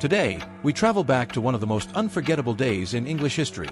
Today, we travel back to one of the most unforgettable days in English history.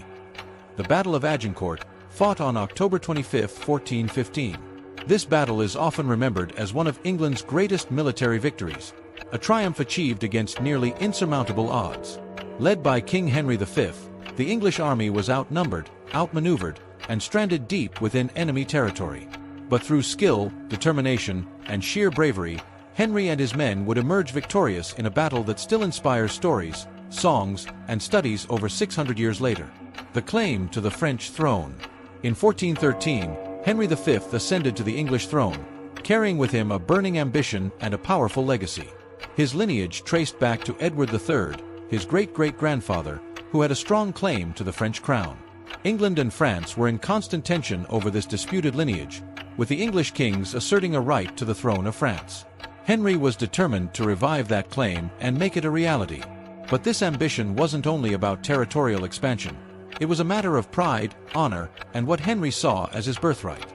The Battle of Agincourt, fought on October 25, 1415. This battle is often remembered as one of England's greatest military victories, a triumph achieved against nearly insurmountable odds. Led by King Henry V, the English army was outnumbered, outmaneuvered, and stranded deep within enemy territory. But through skill, determination, and sheer bravery, Henry and his men would emerge victorious in a battle that still inspires stories, songs, and studies over 600 years later. The claim to the French throne. In 1413, Henry V ascended to the English throne, carrying with him a burning ambition and a powerful legacy. His lineage traced back to Edward III, his great-great-grandfather, who had a strong claim to the French crown. England and France were in constant tension over this disputed lineage, with the English kings asserting a right to the throne of France. Henry was determined to revive that claim and make it a reality. But this ambition wasn't only about territorial expansion. It was a matter of pride, honor, and what Henry saw as his birthright.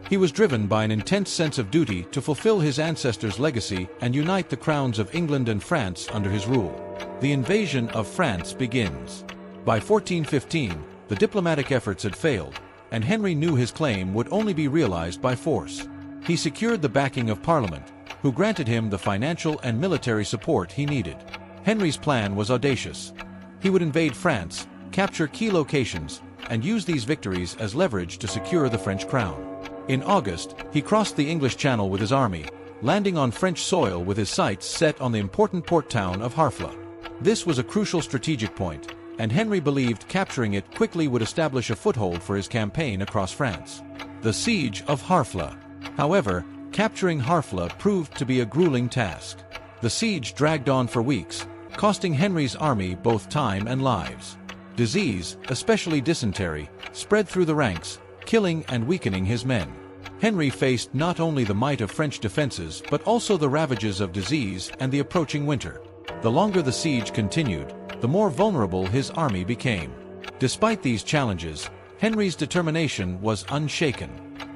He was driven by an intense sense of duty to fulfill his ancestors' legacy and unite the crowns of England and France under his rule. The invasion of France begins. By 1415, the diplomatic efforts had failed, and Henry knew his claim would only be realized by force. He secured the backing of Parliament, who granted him the financial and military support he needed. Henry's plan was audacious. He would invade France, capture key locations, and use these victories as leverage to secure the French crown. In August, he crossed the English Channel with his army, landing on French soil with his sights set on the important port town of Harfleur. This was a crucial strategic point, and Henry believed capturing it quickly would establish a foothold for his campaign across France. The Siege of Harfleur. However, capturing Harfleur proved to be a grueling task. The siege dragged on for weeks, costing Henry's army both time and lives. Disease, especially dysentery, spread through the ranks, killing and weakening his men. Henry faced not only the might of French defenses but also the ravages of disease and the approaching winter. The longer the siege continued, the more vulnerable his army became. Despite these challenges, Henry's determination was unshaken.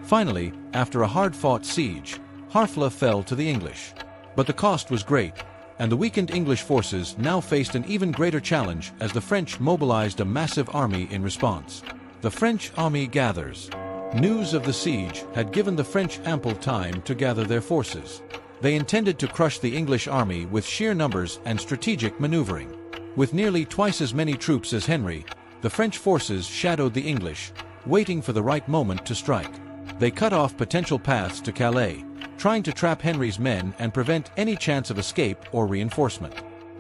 Finally, after a hard-fought siege, Harfleur fell to the English. But the cost was great, and the weakened English forces now faced an even greater challenge as the French mobilized a massive army in response. The French army gathers. News of the siege had given the French ample time to gather their forces. They intended to crush the English army with sheer numbers and strategic maneuvering. With nearly twice as many troops as Henry, the French forces shadowed the English, waiting for the right moment to strike. They cut off potential paths to Calais, trying to trap Henry's men and prevent any chance of escape or reinforcement.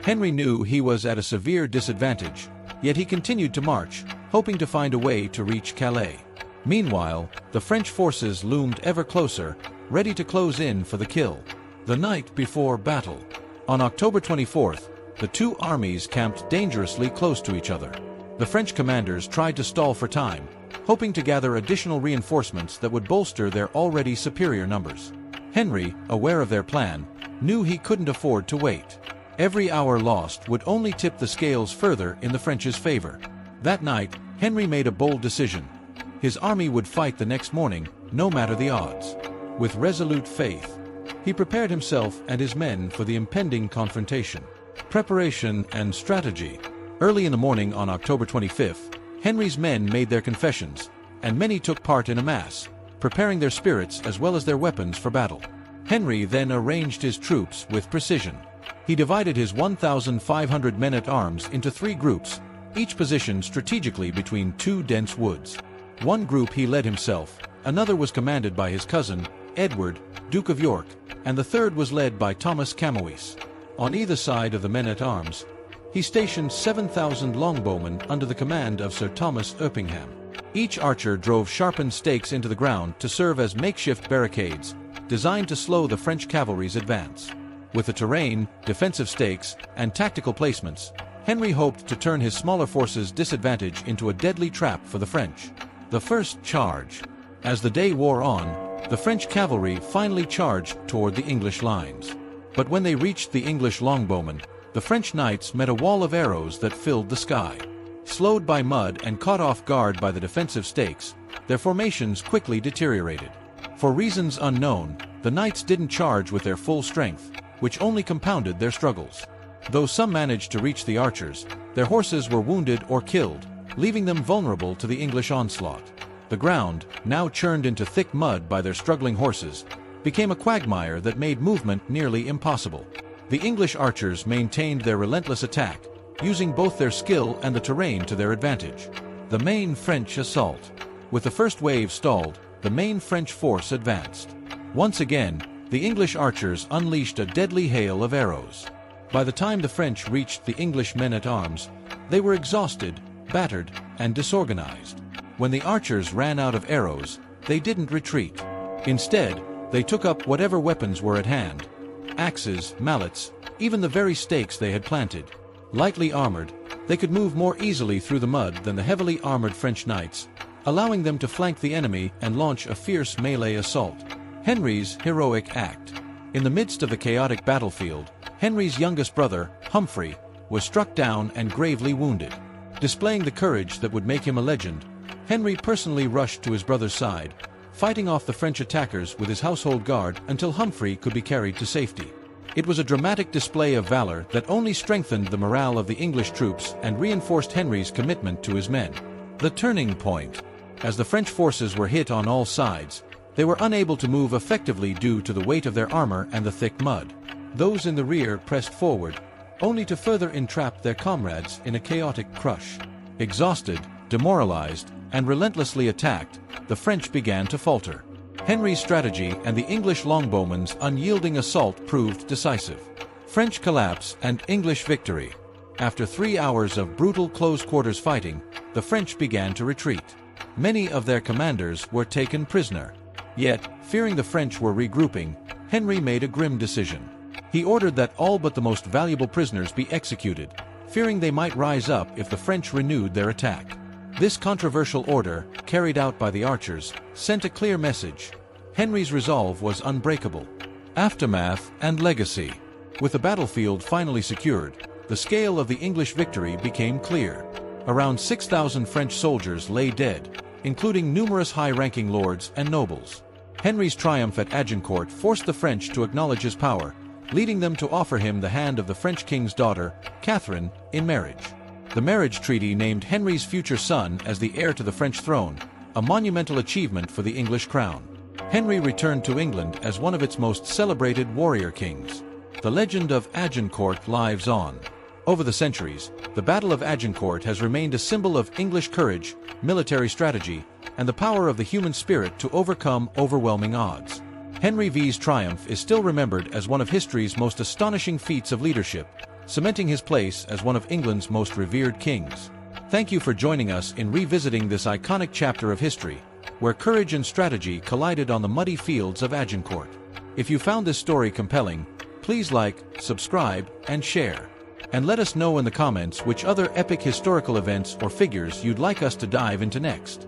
Henry knew he was at a severe disadvantage, yet he continued to march, hoping to find a way to reach Calais. Meanwhile, the French forces loomed ever closer, ready to close in for the kill. The night before battle. On October 24th, the two armies camped dangerously close to each other. The French commanders tried to stall for time, hoping to gather additional reinforcements that would bolster their already superior numbers. Henry, aware of their plan, knew he couldn't afford to wait. Every hour lost would only tip the scales further in the French's favor. That night, Henry made a bold decision. His army would fight the next morning, no matter the odds. With resolute faith, he prepared himself and his men for the impending confrontation. Preparation and strategy. Early in the morning on October 25th, Henry's men made their confessions, and many took part in a mass, preparing their spirits as well as their weapons for battle. Henry then arranged his troops with precision. He divided his 1,500 men-at-arms into 3 groups, each positioned strategically between 2 dense woods. One group he led himself, another was commanded by his cousin, Edward, Duke of York, and the third was led by Thomas Camoes. On either side of the men-at-arms, he stationed 7,000 longbowmen under the command of Sir Thomas Erpingham. Each archer drove sharpened stakes into the ground to serve as makeshift barricades, designed to slow the French cavalry's advance. With the terrain, defensive stakes, and tactical placements, Henry hoped to turn his smaller forces' disadvantage into a deadly trap for the French. The first charge. As the day wore on, the French cavalry finally charged toward the English lines. But when they reached the English longbowmen, the French knights met a wall of arrows that filled the sky. Slowed by mud and caught off guard by the defensive stakes, their formations quickly deteriorated. For reasons unknown, the knights didn't charge with their full strength, which only compounded their struggles. Though some managed to reach the archers, their horses were wounded or killed, leaving them vulnerable to the English onslaught. The ground, now churned into thick mud by their struggling horses, became a quagmire that made movement nearly impossible. The English archers maintained their relentless attack, using both their skill and the terrain to their advantage. The main French assault. With the first wave stalled, the main French force advanced. Once again, the English archers unleashed a deadly hail of arrows. By the time the French reached the English men-at-arms, they were exhausted, battered, and disorganized. When the archers ran out of arrows, they didn't retreat. Instead, they took up whatever weapons were at hand: axes, mallets, even the very stakes they had planted. Lightly armored, they could move more easily through the mud than the heavily armored French knights, allowing them to flank the enemy and launch a fierce melee assault. Henry's heroic act. In the midst of the chaotic battlefield, Henry's youngest brother, Humphrey, was struck down and gravely wounded. Displaying the courage that would make him a legend, Henry personally rushed to his brother's side, fighting off the French attackers with his household guard until Humphrey could be carried to safety. It was a dramatic display of valor that only strengthened the morale of the English troops and reinforced Henry's commitment to his men. The turning point. As the French forces were hit on all sides, they were unable to move effectively due to the weight of their armor and the thick mud. Those in the rear pressed forward, only to further entrap their comrades in a chaotic crush. Exhausted, demoralized, and relentlessly attacked, the French began to falter. Henry's strategy and the English longbowmen's unyielding assault proved decisive. French collapse and English victory. After 3 hours of brutal close-quarters fighting, the French began to retreat. Many of their commanders were taken prisoner. Yet, fearing the French were regrouping, Henry made a grim decision. He ordered that all but the most valuable prisoners be executed, fearing they might rise up if the French renewed their attack. This controversial order, carried out by the archers, sent a clear message. Henry's resolve was unbreakable. Aftermath and legacy. With the battlefield finally secured, the scale of the English victory became clear. Around 6,000 French soldiers lay dead, including numerous high-ranking lords and nobles. Henry's triumph at Agincourt forced the French to acknowledge his power, leading them to offer him the hand of the French king's daughter, Catherine, in marriage. The marriage treaty named Henry's future son as the heir to the French throne, a monumental achievement for the English crown. Henry returned to England as one of its most celebrated warrior kings. The legend of Agincourt lives on. Over the centuries, the Battle of Agincourt has remained a symbol of English courage, military strategy, and the power of the human spirit to overcome overwhelming odds. Henry V's triumph is still remembered as one of history's most astonishing feats of leadership, cementing his place as one of England's most revered kings. Thank you for joining us in revisiting this iconic chapter of history, where courage and strategy collided on the muddy fields of Agincourt. If you found this story compelling, please like, subscribe, and share. And let us know in the comments which other epic historical events or figures you'd like us to dive into next.